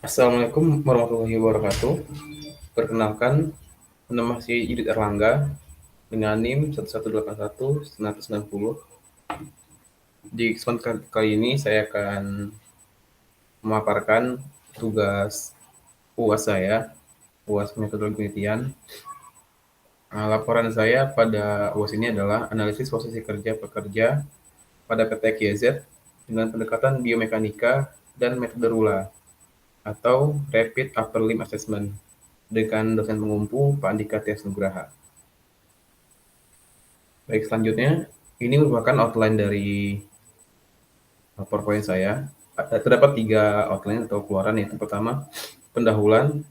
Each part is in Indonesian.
Assalamualaikum warahmatullahi wabarakatuh. Perkenalkan, nama saya Yudit Erlangga dengan NIM 1181-990. Di kesempatan kali ini saya akan memaparkan tugas UAS saya, UAS metodologi penelitian. Laporan saya pada UAS ini adalah analisis posisi kerja pekerja pada PT KIZ dengan pendekatan biomekanika dan metode RULA atau Rapid Upper Limb Assessment dengan dosen pengumpu Pak Andika Tias Nugraha. Baik, selanjutnya ini merupakan outline dari PowerPoint saya. Terdapat 3 outline atau keluaran, yaitu pertama pendahuluan,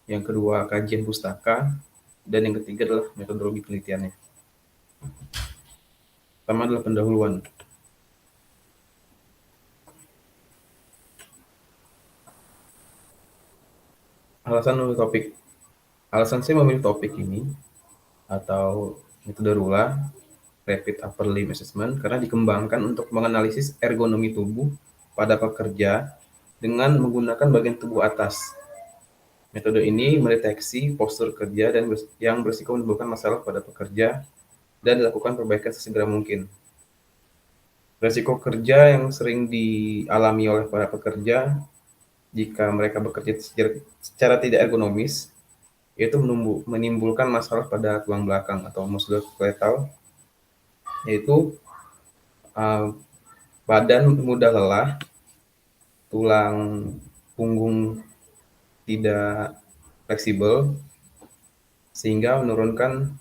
yang kedua kajian pustaka, dan yang ketiga adalah metodologi penelitiannya. Pertama adalah pendahuluan. Alasan saya memilih topik ini atau metode RULA, Rapid Upper Limb Assessment, karena dikembangkan untuk menganalisis ergonomi tubuh pada pekerja dengan menggunakan bagian tubuh atas. Metode ini mendeteksi postur kerja dan yang berisiko menimbulkan masalah pada pekerja dan dilakukan perbaikan sesegera mungkin. Risiko kerja yang sering dialami oleh para pekerja jika mereka bekerja secara tidak ergonomis, yaitu menimbulkan masalah pada tulang belakang atau muskuloskeletal, yaitu uh, badan mudah lelah, tulang punggung tidak fleksibel, sehingga menurunkan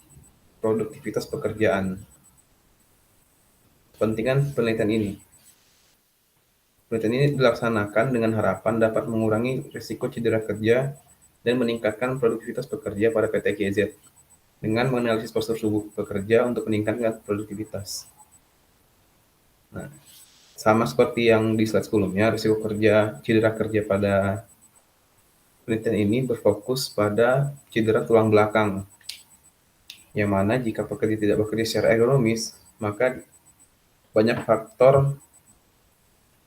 produktivitas pekerjaan. Kepentingan penelitian ini. Penelitian ini dilaksanakan dengan harapan dapat mengurangi risiko cedera kerja dan meningkatkan produktivitas pekerja pada PT GZ dengan menganalisis postur tubuh pekerja untuk meningkatkan produktivitas. Nah, sama seperti yang di slide sebelumnya, risiko cedera kerja pada penelitian ini berfokus pada cedera tulang belakang, yang mana jika pekerja tidak bekerja secara ergonomis, maka banyak faktor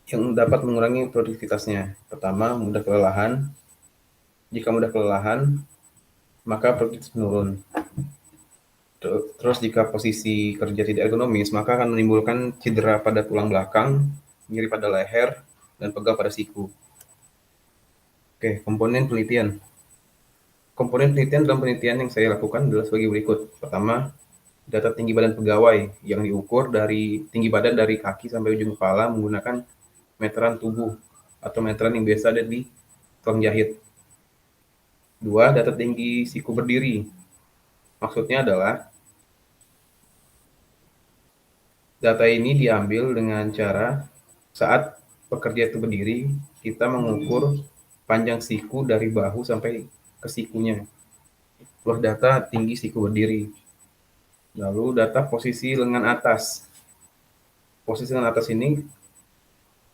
yang dapat mengurangi produktivitasnya. Pertama, mudah kelelahan. Jika mudah kelelahan, maka produktivitas menurun. Terus jika posisi kerja tidak ergonomis, maka akan menimbulkan cedera pada tulang belakang, nyeri pada leher, dan pegal pada siku. Oke, komponen penelitian. Komponen penelitian dalam penelitian yang saya lakukan adalah sebagai berikut. Pertama, data tinggi badan pegawai yang diukur dari tinggi badan dari kaki sampai ujung kepala menggunakan meteran tubuh atau meteran yang biasa ada di tukang jahit. 2, data tinggi siku berdiri. Maksudnya adalah data ini diambil dengan cara saat pekerja itu berdiri, kita mengukur panjang siku dari bahu sampai ke sikunya. Plus data tinggi siku berdiri. Lalu data posisi lengan atas. Posisi lengan atas ini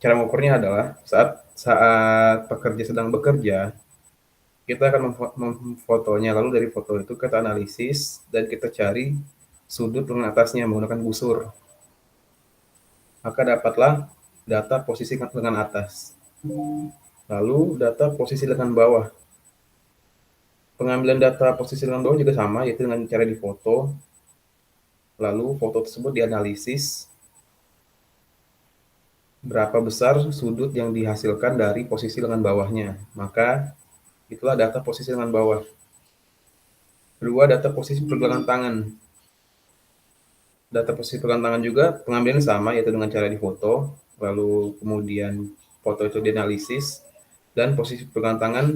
cara mengukurnya adalah saat pekerja sedang bekerja, kita akan memfotonya, lalu dari foto itu kita analisis dan kita cari sudut lengan atasnya menggunakan busur. Maka dapatlah data posisi lengan atas. Lalu data posisi lengan bawah. Pengambilan data posisi lengan bawah juga sama, yaitu dengan cara difoto. Lalu foto tersebut dianalisis berapa besar sudut yang dihasilkan dari posisi lengan bawahnya. Maka itulah data posisi lengan bawah. Kedua, data posisi pergelangan tangan. Data posisi pergelangan tangan juga pengambilannya sama, yaitu dengan cara difoto, lalu kemudian foto itu dianalisis, dan posisi pergelangan tangan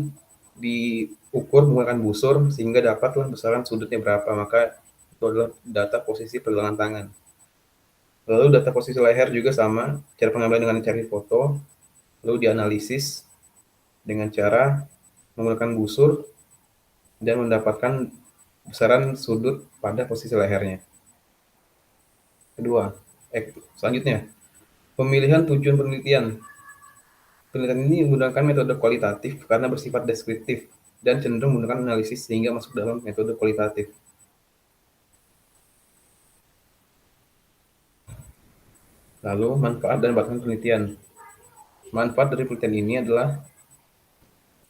diukur menggunakan busur sehingga dapatlah besaran sudutnya berapa, maka itu adalah data posisi pergelangan tangan. Lalu data posisi leher juga sama, cara pengambilan dengan cari foto, lalu dianalisis dengan cara menggunakan busur dan mendapatkan besaran sudut pada posisi lehernya. Kedua, selanjutnya, pemilihan tujuan penelitian. Penelitian ini menggunakan metode kualitatif karena bersifat deskriptif dan cenderung menggunakan analisis sehingga masuk dalam metode kualitatif. Lalu, manfaat dan batasan penelitian. Manfaat dari penelitian ini adalah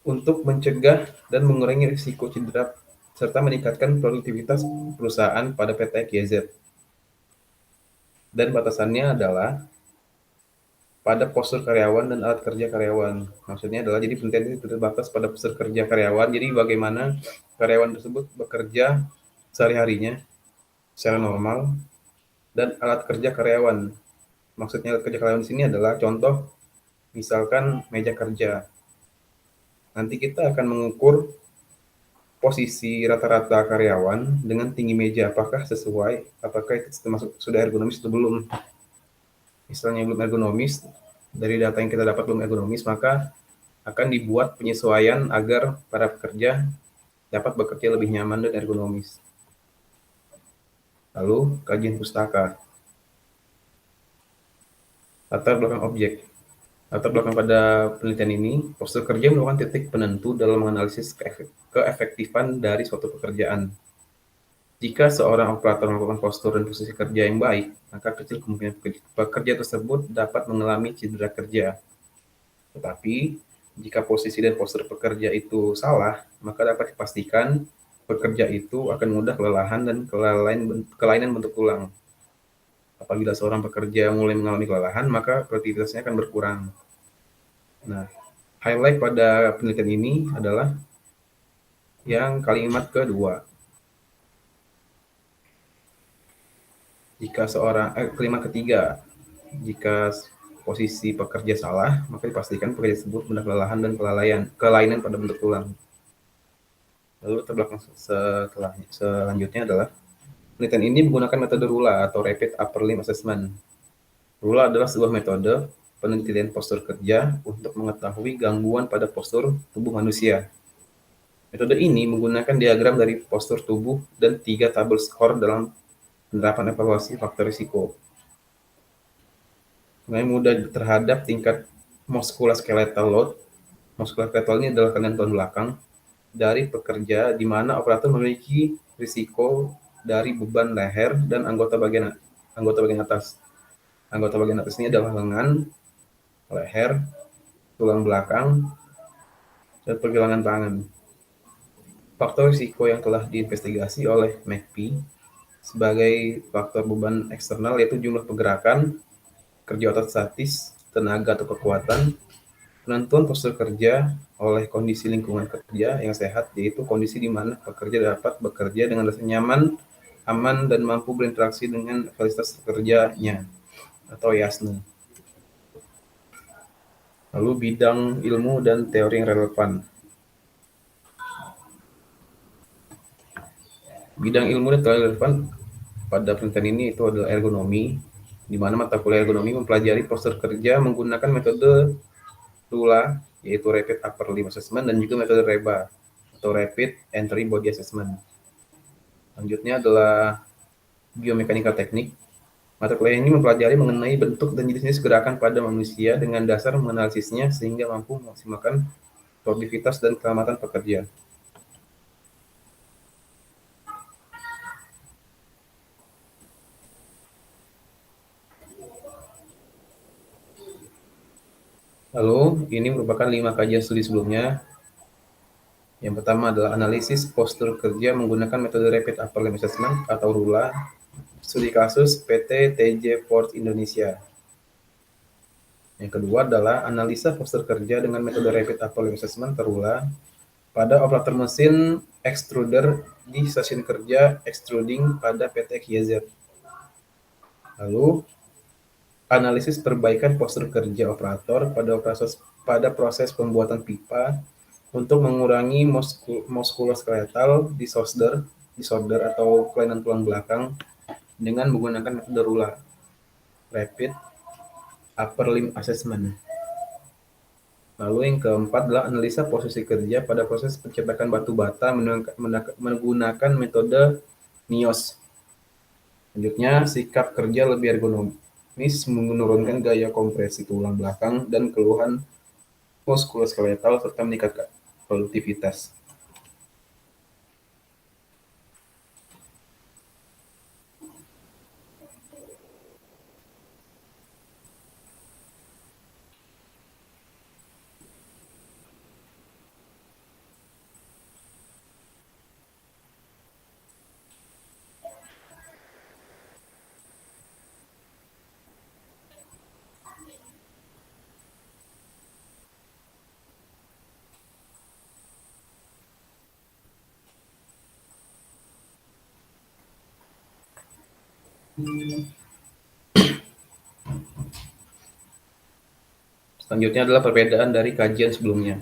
untuk mencegah dan mengurangi risiko cedera serta meningkatkan produktivitas perusahaan pada PT KZ. Dan batasannya adalah pada postur karyawan dan alat kerja karyawan. Maksudnya adalah jadi penelitian itu terbatas pada postur kerja karyawan. Jadi bagaimana karyawan tersebut bekerja sehari-harinya secara normal dan alat kerja karyawan. Maksudnya alat kerja karyawan di sini adalah contoh misalkan meja kerja. Nanti kita akan mengukur posisi rata-rata karyawan dengan tinggi meja apakah sesuai, apakah itu termasuk sudah ergonomis atau belum. Misalnya belum ergonomis, dari data yang kita dapat belum ergonomis, maka akan dibuat penyesuaian agar para pekerja dapat bekerja lebih nyaman dan ergonomis. Lalu, kajian pustaka. Latar belakang objek. Latar belakang pada penelitian ini, postur kerja merupakan titik penentu dalam menganalisis keefektifan dari suatu pekerjaan. Jika seorang operator melakukan postur dan posisi kerja yang baik, maka kecil kemungkinan pekerja tersebut dapat mengalami cedera kerja. Tetapi, jika posisi dan postur pekerja itu salah, maka dapat dipastikan pekerja itu akan mudah kelelahan dan kelainan bentuk tulang. Apabila seorang pekerja mulai mengalami kelelahan, maka produktivitasnya akan berkurang. Nah, highlight pada penelitian ini adalah yang kalimat kedua. Kalimat ketiga, jika posisi pekerja salah, maka dipastikan pekerja tersebut mudah kelelahan dan kelainan pada bentuk tulang. Lalu terbelakang selanjutnya adalah penelitian ini menggunakan metode RULA atau Rapid Upper Limb Assessment. RULA adalah sebuah metode penelitian postur kerja untuk mengetahui gangguan pada postur tubuh manusia. Metode ini menggunakan diagram dari postur tubuh dan 3 tabel skor dalam penerapan evaluasi faktor risiko. Mulai mudah terhadap tingkat musculoskeletal load. Musculoskeletal ini adalah kelainan belakang dari pekerja di mana operator memiliki risiko dari beban leher dan anggota bagian atas. Anggota bagian atas ini adalah lengan, leher, tulang belakang, dan pergelangan tangan. Faktor risiko yang telah diinvestigasi oleh McPhee sebagai faktor beban eksternal yaitu jumlah pergerakan, kerja otot statis, tenaga atau kekuatan, penentuan postur kerja oleh kondisi lingkungan kerja yang sehat, yaitu kondisi di mana pekerja dapat bekerja dengan rasa nyaman, aman, dan mampu berinteraksi dengan fasilitas kerjanya atau YASNA. Lalu bidang ilmu dan teori yang relevan. Bidang ilmu dan teori relevan pada penelitian ini itu adalah ergonomi, di mana mata kuliah ergonomi mempelajari postur kerja menggunakan metode RULA, yaitu Rapid Upper Limb Assessment, dan juga metode REBA, atau Rapid Entry Body Assessment. Selanjutnya adalah biomekanika teknik. Mata kuliah ini mempelajari mengenai bentuk dan jenis-jenis gerakan pada manusia dengan dasar menganalisisnya sehingga mampu memaksimalkan produktivitas dan keselamatan pekerja. Lalu, ini merupakan 5 kajian studi sebelumnya. Yang pertama adalah analisis postur kerja menggunakan metode Rapid Upper Limb Assessment atau RULA, studi kasus PT TJ Ford Indonesia. Yang kedua adalah analisa postur kerja dengan metode Rapid Upper Limb Assessment atau RULA pada operator mesin extruder di stasiun kerja extruding pada PT KYZ. Lalu, analisis perbaikan postur kerja operator pada proses pembuatan pipa untuk mengurangi muskuloskeletal disorder atau kelainan tulang belakang dengan menggunakan metode RULA, Rapid Upper Limb Assessment. Lalu yang keempat adalah analisa posisi kerja pada proses pencetakan batu bata menggunakan metode NIOSH. Selanjutnya, sikap kerja lebih ergonomis menurunkan gaya kompresi tulang belakang dan keluhan muskuloskeletal serta meningkatkan produktivitas. Selanjutnya adalah perbedaan dari kajian sebelumnya.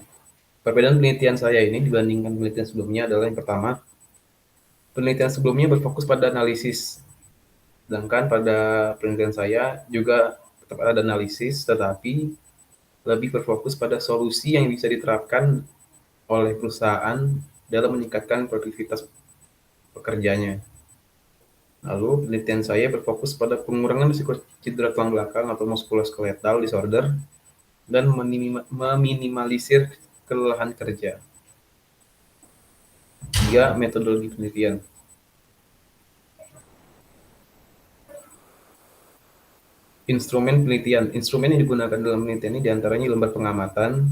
Perbedaan penelitian saya ini dibandingkan penelitian sebelumnya adalah yang pertama, penelitian sebelumnya berfokus pada analisis, sedangkan pada penelitian saya juga tetap ada analisis, tetapi lebih berfokus pada solusi yang bisa diterapkan oleh perusahaan dalam meningkatkan produktivitas pekerjanya. Lalu penelitian saya berfokus pada pengurangan risiko cedera tulang belakang atau muskuloskeletal disorder dan meminimalisir kelelahan kerja. Tiga, metodologi penelitian. Instrumen penelitian. Instrumen yang digunakan dalam penelitian ini diantaranya lembar pengamatan,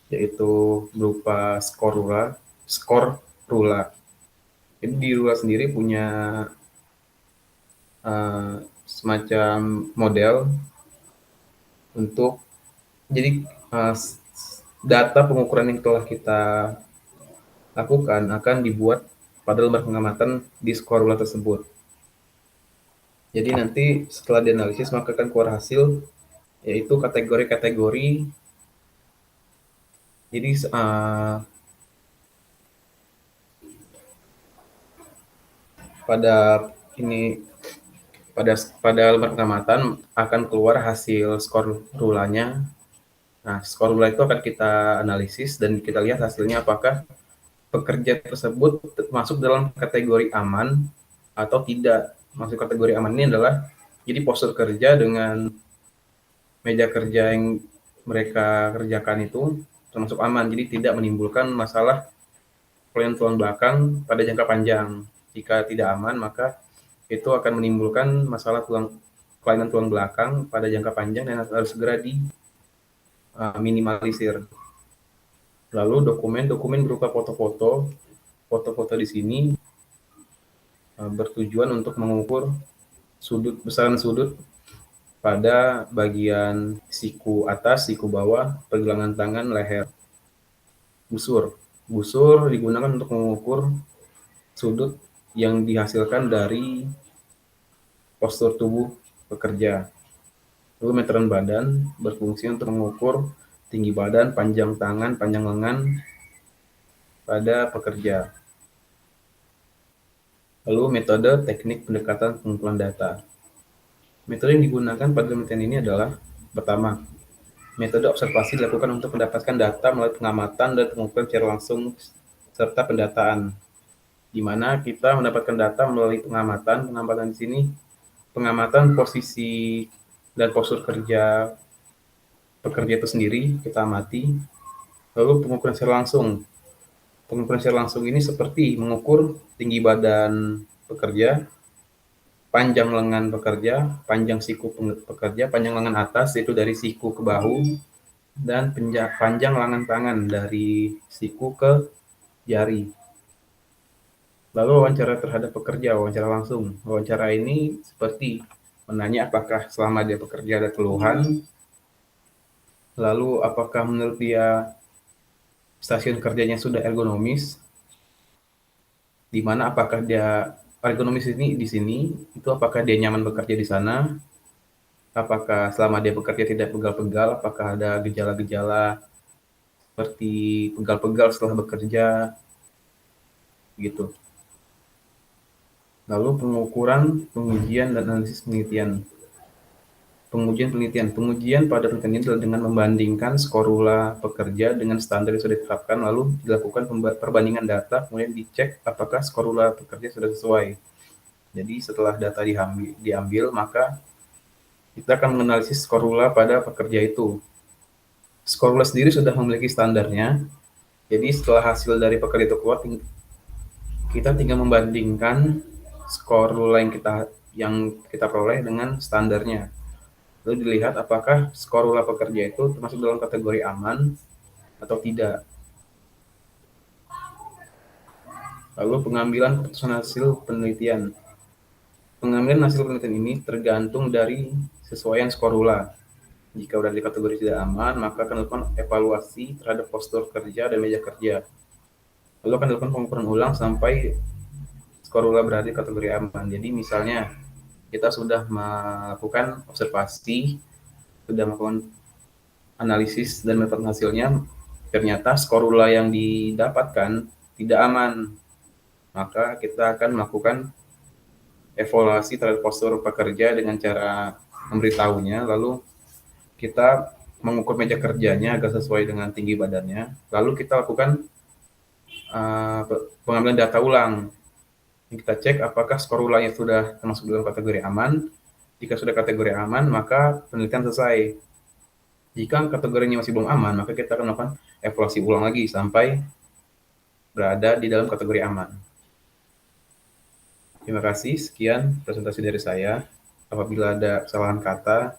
yaitu berupa skor rula. Jadi di rula sendiri punya semacam model untuk jadi data pengukuran yang telah kita lakukan akan dibuat pada lembar pengamatan di skor rula tersebut. Jadi nanti setelah dianalisis maka akan keluar hasil yaitu kategori-kategori. Jadi pada ini pada pada lembar pengamatan akan keluar hasil skor rulanya. Nah, skor rula itu akan kita analisis dan kita lihat hasilnya apakah pekerja tersebut masuk dalam kategori aman atau tidak. Masuk kategori aman ini adalah jadi postur kerja dengan meja kerja yang mereka kerjakan itu termasuk aman, jadi tidak menimbulkan masalah kelainan tulang belakang pada jangka panjang. Jika tidak aman, maka itu akan menimbulkan masalah kelainan tulang belakang pada jangka panjang dan harus segera diminimalisir. Lalu dokumen berupa foto-foto. Foto-foto di sini bertujuan untuk mengukur besaran sudut pada bagian siku atas, siku bawah, pergelangan tangan, leher. Busur digunakan untuk mengukur sudut yang dihasilkan dari postur tubuh pekerja. Lalu meteran badan berfungsi untuk mengukur tinggi badan, panjang tangan, panjang lengan pada pekerja. Lalu metode teknik pendekatan pengumpulan data. Metode yang digunakan pada penelitian ini adalah pertama, metode observasi dilakukan untuk mendapatkan data melalui pengamatan dan pengukuran secara langsung serta pendataan, di mana kita mendapatkan data melalui pengamatan. Pengamatan di sini pengamatan posisi dan postur kerja pekerja itu sendiri kita amati. Lalu pengukuran secara langsung. Pengukuran secara langsung ini seperti mengukur tinggi badan pekerja, panjang lengan pekerja, panjang siku pekerja, panjang lengan atas itu dari siku ke bahu, dan panjang lengan tangan dari siku ke jari. Lalu wawancara terhadap pekerja, wawancara langsung. Wawancara ini seperti menanya apakah selama dia bekerja ada keluhan, lalu apakah menurut dia stasiun kerjanya sudah ergonomis, di mana apakah dia ergonomis ini di sini itu apakah dia nyaman bekerja di sana, apakah selama dia bekerja tidak pegal-pegal, apakah ada gejala-gejala seperti pegal-pegal setelah bekerja gitu. Lalu pengujian dan analisis penelitian. Pengujian pada penelitian ini adalah dengan membandingkan skorula pekerja dengan standar yang sudah ditetapkan, lalu dilakukan perbandingan data, kemudian dicek apakah skorula pekerja sudah sesuai. Jadi setelah data diambil, maka kita akan menganalisis skorula pada pekerja itu. Skorula sendiri sudah memiliki standarnya, jadi setelah hasil dari pekerja itu keluar, kita tinggal membandingkan skorula yang kita peroleh dengan standarnya. Lalu dilihat apakah skorula pekerja itu termasuk dalam kategori aman atau tidak. Lalu pengambilan keputusan hasil penelitian. Pengambilan hasil penelitian ini tergantung dari sesuaian skorula. Jika berada di kategori tidak aman, maka akan dilakukan evaluasi terhadap postur kerja dan meja kerja. Lalu akan dilakukan pengukuran ulang sampai skorula berada di kategori aman. Jadi misalnya kita sudah melakukan observasi, sudah melakukan analisis dan mendapatkan hasilnya, ternyata skorula yang didapatkan tidak aman, maka kita akan melakukan evaluasi terhadap postur pekerja dengan cara memberitahunya, lalu kita mengukur meja kerjanya agar sesuai dengan tinggi badannya, lalu kita lakukan pengambilan data ulang. Kita cek apakah skorulanya sudah termasuk dalam kategori aman. Jika sudah kategori aman, maka penelitian selesai. Jika kategorinya masih belum aman, maka kita akan melakukan evaluasi ulang lagi sampai berada di dalam kategori aman. Terima kasih, sekian presentasi dari saya. Apabila ada kesalahan kata,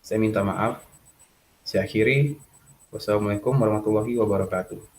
saya minta maaf. Saya akhiri. Wassalamualaikum warahmatullahi wabarakatuh.